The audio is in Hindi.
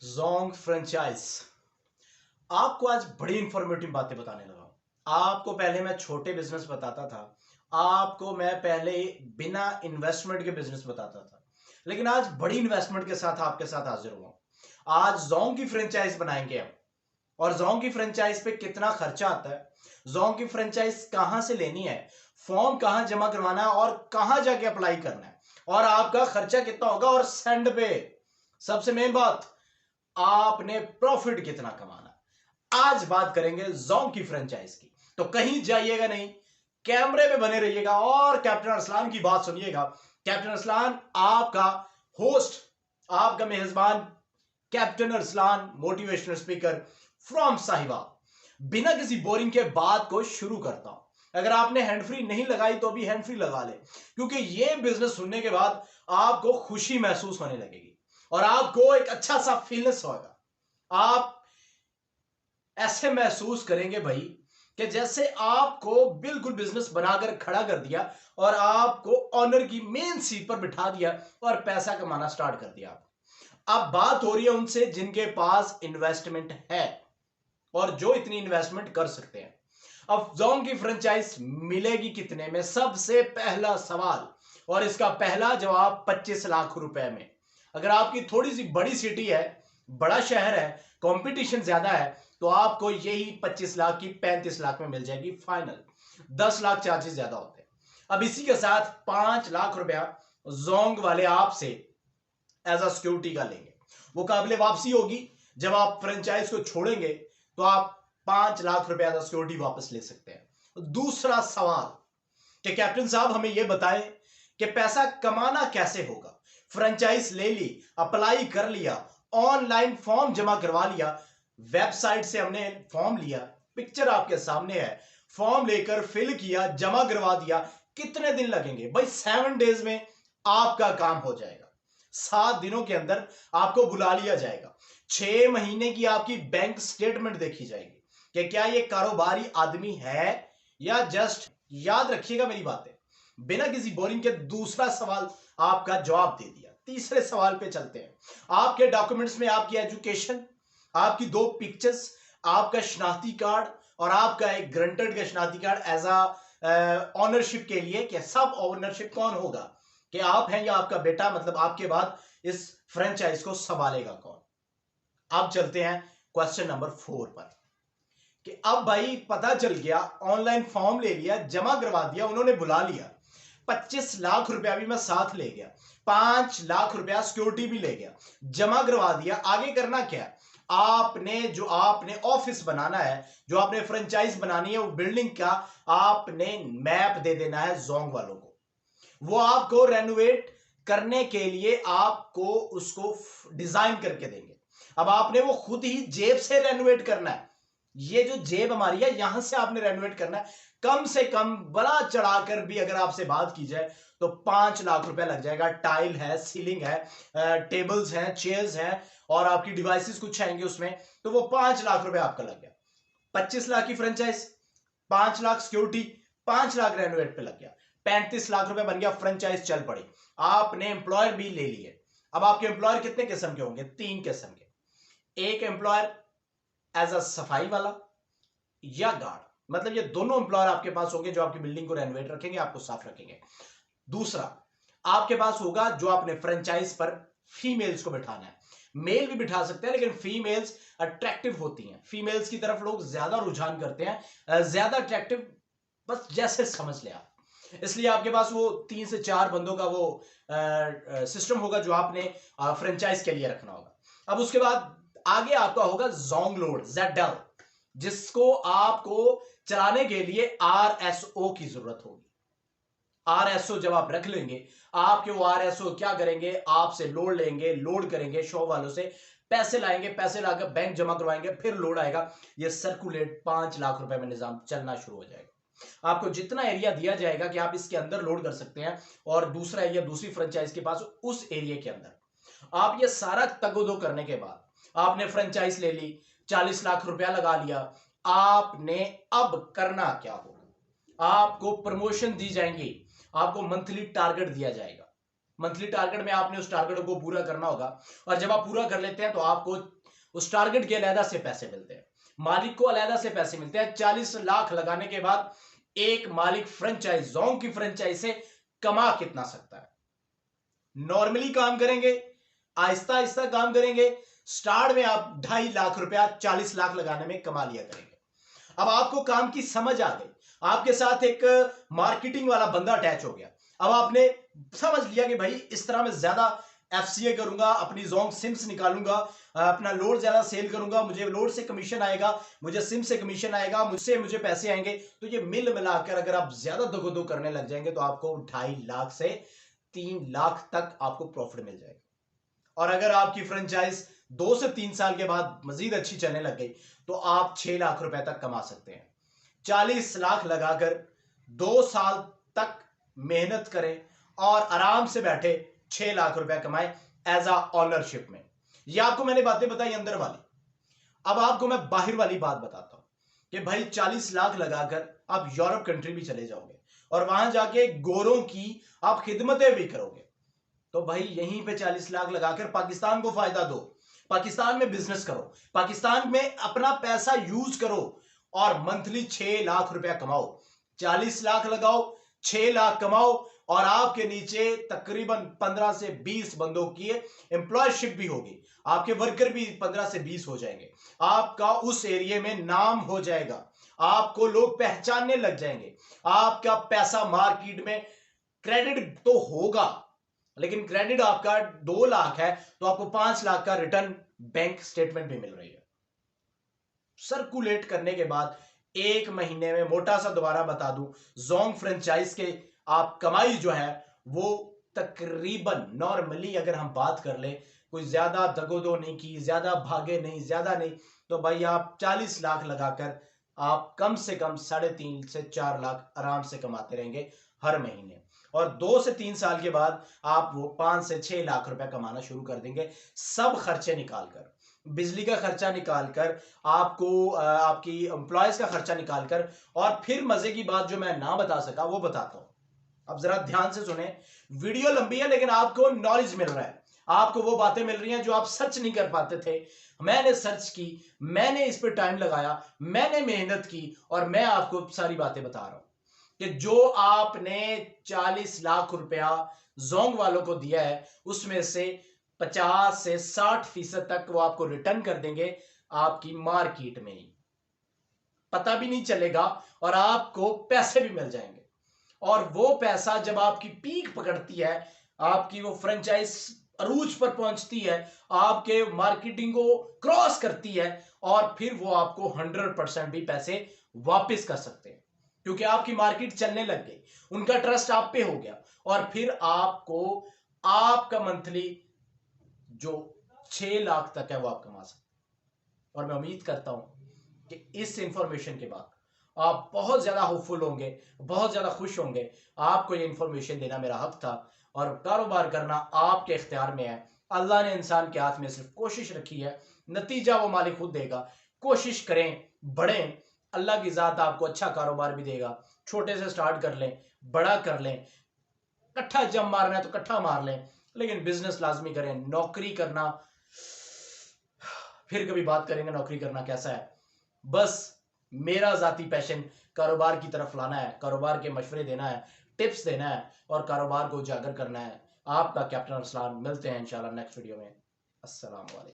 Jong franchise. आपको आज बड़ी इंफॉर्मेटिव बातें बताने लगा हूं। आपको पहले मैं छोटे बिजनेस बताता था, आपको मैं पहले बिना इन्वेस्टमेंट के बिजनेस बताता था, लेकिन आज बड़ी इन्वेस्टमेंट के साथ आपके साथ हाजिर हुआ। आज जोंग की फ्रेंचाइज बनाएंगे हम। और जोंग की फ्रेंचाइज पे कितना खर्चा आता है, जोंग की फ्रेंचाइज कहां से लेनी है, फॉर्म कहां जमा करवाना है और कहां जाके अप्लाई करना है, और आपका खर्चा कितना होगा, और सेंड पे सबसे मेन बात, आपने प्रॉफिट कितना कमाना। आज बात करेंगे जोंग की फ्रेंचाइज की, तो कहीं जाइएगा नहीं, कैमरे में बने रहिएगा और कैप्टन अरसलान की बात सुनिएगा। कैप्टन अरसलान आपका होस्ट, आपका मेजबान, captain Arsalan motivational speaker from Sahiwal. बिना किसी बोरिंग के बात को शुरू करता हूं। अगर आपने हैंड फ्री नहीं लगाई तो अभी हैंड फ्री लगा ले, क्योंकि ये बिजनेस सुनने के बाद आपको खुशी महसूस होने लगेगी और आपको एक अच्छा सा फीलनेस होगा। आप ऐसे महसूस करेंगे भाई कि जैसे आपको बिल्कुल बिजनेस बनाकर खड़ा कर दिया और आपको ऑनर की मेन सीट पर बिठा दिया और पैसा कमाना स्टार्ट कर दिया। अब बात हो रही है उनसे जिनके पास इन्वेस्टमेंट है और जो इतनी इन्वेस्टमेंट कर सकते हैं। अब जोंग की फ्रेंचाइज मिलेगी कितने में, सबसे पहला सवाल, और इसका पहला जवाब 25 लाख रुपए में। अगर आपकी थोड़ी सी बड़ी सिटी है, बड़ा शहर है, कंपटीशन ज्यादा है, तो आपको यही 25 लाख की 35 लाख में मिल जाएगी फाइनल। 10 लाख चार्जेस ज्यादा होते हैं। अब इसी के साथ 5 लाख रुपया जोंग वाले आपसे एज अ सिक्योरिटी का लेंगे। वो काबिले वापसी होगी, जब आप फ्रेंचाइज को छोड़ेंगे तो आप 5 लाख रुपया एज अ सिक्योरिटी वापस ले सकते हैं। दूसरा सवाल कि कैप्टन साहब हमें यह बताएं कि पैसा कमाना कैसे होगा। फ्रेंचाइज ले ली, अप्लाई कर लिया, ऑनलाइन फॉर्म जमा करवा लिया, वेबसाइट से हमने फॉर्म लिया, पिक्चर आपके सामने है, फॉर्म लेकर फिल किया, जमा करवा दिया। कितने दिन लगेंगे भाई? 7 डेज में आपका काम हो जाएगा। 7 दिनों के अंदर आपको बुला लिया जाएगा। 6 महीने की आपकी बैंक स्टेटमेंट देखी जाएगी कि क्या ये कारोबारी आदमी है या जस्ट। याद रखिएगा मेरी बातें, बिना किसी बोरिंग के दूसरा सवाल आपका जवाब दे दिया। तीसरे सवाल पे चलते हैं। आपके डॉक्यूमेंट्स में आपकी एजुकेशन, आपकी 2 पिक्चर्स, आपका शनाख्ती कार्ड और आपका एक ग्रंटेड का शनाख्ती कार्ड एज अ ऑनरशिप के लिए कि सब ओनरशिप कौन होगा, कि आप हैं या आपका बेटा, मतलब आपके बाद इस फ्रेंचाइज को संभालेगा कौन। अब चलते हैं क्वेश्चन नंबर 4 पर कि अब भाई पता चल गया, ऑनलाइन फॉर्म ले लिया, जमा करवा दिया, उन्होंने बुला लिया, 25 लाख रुपया भी मैं साथ ले गया, 5 लाख रुपया सिक्योरिटी भी ले गया, जमा करवा दिया। आगे करना क्या है? आपने ऑफिस बनाना है, जो आपने फ्रेंचाइज बनानी है, वो बिल्डिंग का आपने मैप दे देना है जोंग वालों को। वो आपको रेनोवेट करने के लिए आपको उसको डिजाइन करके देंगे। अब आपने वो खुद ही जेब से रेनोवेट करना है। ये जो जेब हमारी है, यहां से आपने रेनोवेट करना है। कम से कम बड़ा चढ़ाकर भी अगर आपसे बात की जाए तो 5 लाख रुपया लग जाएगा। टाइल है, सीलिंग है, टेबल्स हैं, चेयर्स हैं और आपकी डिवाइसेस कुछ आएंगे उसमें, तो वो 5 लाख रुपया आपका लग गया। 25 लाख की franchise, 5 lakh security, 5 lakh renovate पे लग गया, 35 लाख रुपए बन गया। फ्रेंचाइज चल पड़ी, आपने एम्प्लॉयर भी ले लिए। अब आपके एम्प्लॉयर कितने किस्म के होंगे? 3 किस्म के। एक एम्प्लॉयर एज अ सफाई वाला या गार्ड, मतलब ये दोनों एम्प्लॉयर आपके पास होंगे जो आपकी बिल्डिंग को रेनोवेट रखेंगे, आपको साफ रखेंगे। दूसरा आपके पास होगा जो आपने फ्रेंचाइज पर फीमेल्स को बिठाना है। मेल भी बिठा सकते हैं, लेकिन फीमेल्स अट्रैक्टिव होती हैं, फीमेल्स की तरफ लोग ज्यादा रुझान करते हैं, ज्यादा अट्रैक्टिव, बस जैसे समझ ले आप। इसलिए आपके पास वो 3 से 4 बंदों का वो सिस्टम होगा जो आपने फ्रेंचाइज के लिए रखना होगा। अब उसके बाद आगे आपका होगा जोंग लोड, ZL, जिसको आपको चलाने के लिए RSO की जरूरत होगी। RSO जब आप रख लेंगे, आपके वो RSO क्या करेंगे, आपसे लोड लेंगे, लोड करेंगे, शॉप वालों से पैसे लाएंगे, पैसे लाकर बैंक जमा करवाएंगे, फिर लोड आएगा। ये सर्कुलेट 5 लाख रुपए में निजाम चलना शुरू हो जाएगा। आपको जितना एरिया दिया जाएगा कि आप इसके अंदर लोड कर सकते हैं, और दूसरा एरिया दूसरी फ्रेंचाइज के पास उस एरिया के अंदर। आप ये सारा तगोदो करने के बाद आपने फ्रेंचाइज ले ली, 40 लाख रुपया लगा लिया। आपने अब करना क्या होगा? आपको प्रमोशन दी जाएंगी, आपको मंथली टारगेट दिया जाएगा। मंथली टारगेट में आपने उस टारगेट को पूरा करना होगा, और जब आप पूरा कर लेते हैं तो आपको उस टारगेट के अलहदा से पैसे मिलते हैं, मालिक को अलहदा से पैसे मिलते हैं। 40 लाख लगाने के बाद एक मालिक फ्रेंचाइज, जोंग की फ्रेंचाइज से कमा कितना सकता है? नॉर्मली काम करेंगे, आहिस्ता आहिस्ता काम करेंगे, स्टार्ट में आप 2.5 लाख रुपया 40 लाख लगाने में कमा लिया करेंगे। अब आपको काम की समझ आ गई, आपके साथ एक मार्केटिंग वाला बंदा अटैच हो गया, अब आपने समझ लिया कि भाई इस तरह मैं ज्यादा एफसीए करूंगा, अपनी जोंग सिम्स निकालूंगा, अपना लोड ज्यादा सेल करूंगा, मुझे लोड से कमीशन आएगा, मुझे सिम से कमीशन आएगा, मुझसे मुझे पैसे आएंगे। तो ये मिल मिलाकर अगर आप ज्यादा दगोदो करने लग जाएंगे तो आपको 2.5 लाख से 3 लाख तक आपको प्रॉफिट मिल जाएगा। और अगर आपकी फ्रेंचाइज 2 से 3 साल के बाद मजीद अच्छी चलने लग गई तो आप 6 लाख रुपए तक कमा सकते हैं। 40 लाख लगाकर 2 साल तक मेहनत करें और आराम से बैठे 6 लाख रुपए कमाएं एज अ ऑनरशिप में। ये आपको मैंने बातें बताई अंदर वाली। अब आपको मैं बाहर वाली बात बताता हूं कि भाई 40 लाख लगाकर आप यूरोप कंट्री भी चले जाओगे और वहां जाके गोरों की आप खिदमतें भी करोगे। तो भाई यहीं पे 40 लाख लगाकर पाकिस्तान को फायदा दो, पाकिस्तान में बिजनेस करो, पाकिस्तान में अपना पैसा यूज करो और मंथली 6 लाख रुपया कमाओ। 40 लाख लगाओ, 6 लाख कमाओ और आपके नीचे तकरीबन 15 से 20 बंदों की एम्प्लॉयशिप भी होगी, आपके वर्कर भी 15 से 20 हो जाएंगे, आपका उस एरिया में नाम हो जाएगा, आपको लोग पहचानने लग जाएंगे, आपका पैसा मार्केट में क्रेडिट तो होगा, लेकिन क्रेडिट आपका 2 लाख है तो आपको 5 लाख का रिटर्न बैंक स्टेटमेंट भी मिल रही है। सर्कुलेट करने के बाद 1 महीने में, मोटा सा दोबारा बता दूं, जोंग फ्रेंचाइज के आप कमाई जो है वो तकरीबन नॉर्मली अगर हम बात कर ले, कोई ज्यादा दगोदो नहीं की, ज्यादा भागे नहीं, ज्यादा नहीं, तो भाई आप 40 लाख लगाकर आप कम से कम 3.5 से 4 लाख आराम से कमाते रहेंगे हर महीने। और 2 से 3 साल के बाद आप वो 5 से 6 लाख रुपया कमाना शुरू कर देंगे, सब खर्चे निकालकर, बिजली का खर्चा निकालकर, आपको आपकी एम्प्लॉयज का खर्चा निकालकर। और फिर मजे की बात जो मैं ना बता सका वो बताता हूं, अब जरा ध्यान से सुने, वीडियो लंबी है लेकिन आपको नॉलेज मिल रहा है, आपको वो बातें मिल रही हैं जो आप सर्च नहीं कर पाते थे। मैंने सर्च की, मैंने इस पर टाइम लगाया, मैंने मेहनत की और मैं आपको सारी बातें बता रहा हूं कि जो आपने 40 लाख रुपया जोंग वालों को दिया है उसमें से 50 से 60% तक वो आपको रिटर्न कर देंगे आपकी मार्केट में ही, पता भी नहीं चलेगा और आपको पैसे भी मिल जाएंगे। और वो पैसा जब आपकी पीक पकड़ती है, आपकी वो फ्रेंचाइज अरूज पर पहुंचती है, आपके मार्केटिंग को क्रॉस करती है, और फिर वो आपको 100% भी पैसे वापस कर सकते हैं क्योंकि आपकी मार्केट चलने लग गई, उनका ट्रस्ट आप पे हो गया, और फिर आपको आपका मंथली जो 6 लाख तक है वो आप कमा सकते हैं। और मैं उम्मीद करता हूं कि इस इंफॉर्मेशन के बाद आप बहुत ज्यादा होपफुल होंगे, बहुत ज्यादा खुश होंगे। आपको ये इंफॉर्मेशन देना मेरा हक था और कारोबार करना आपके इख्तियार में है। अल्लाह ने इंसान के हाथ में सिर्फ कोशिश रखी है, नतीजा वो मालिक खुद देगा। कोशिश करें, बढ़ें, अल्लाह की जात आपको अच्छा कारोबार भी देगा। छोटे से स्टार्ट कर लें, बड़ा कर लें, कट्ठा जम मारना है तो कट्ठा मार लें, लेकिन बिजनेस लाजमी करें। नौकरी करना, फिर कभी बात करेंगे नौकरी करना कैसा है। बस मेरा जाती पैशन कारोबार की तरफ लाना है, कारोबार के मशवरे देना है, टिप्स देना है और कारोबार को उजागर करना है। आपका कैप्टन अरसलान, मिलते हैं इंशाल्लाह नेक्स्ट वीडियो में। अस्सलाम वालेकुम।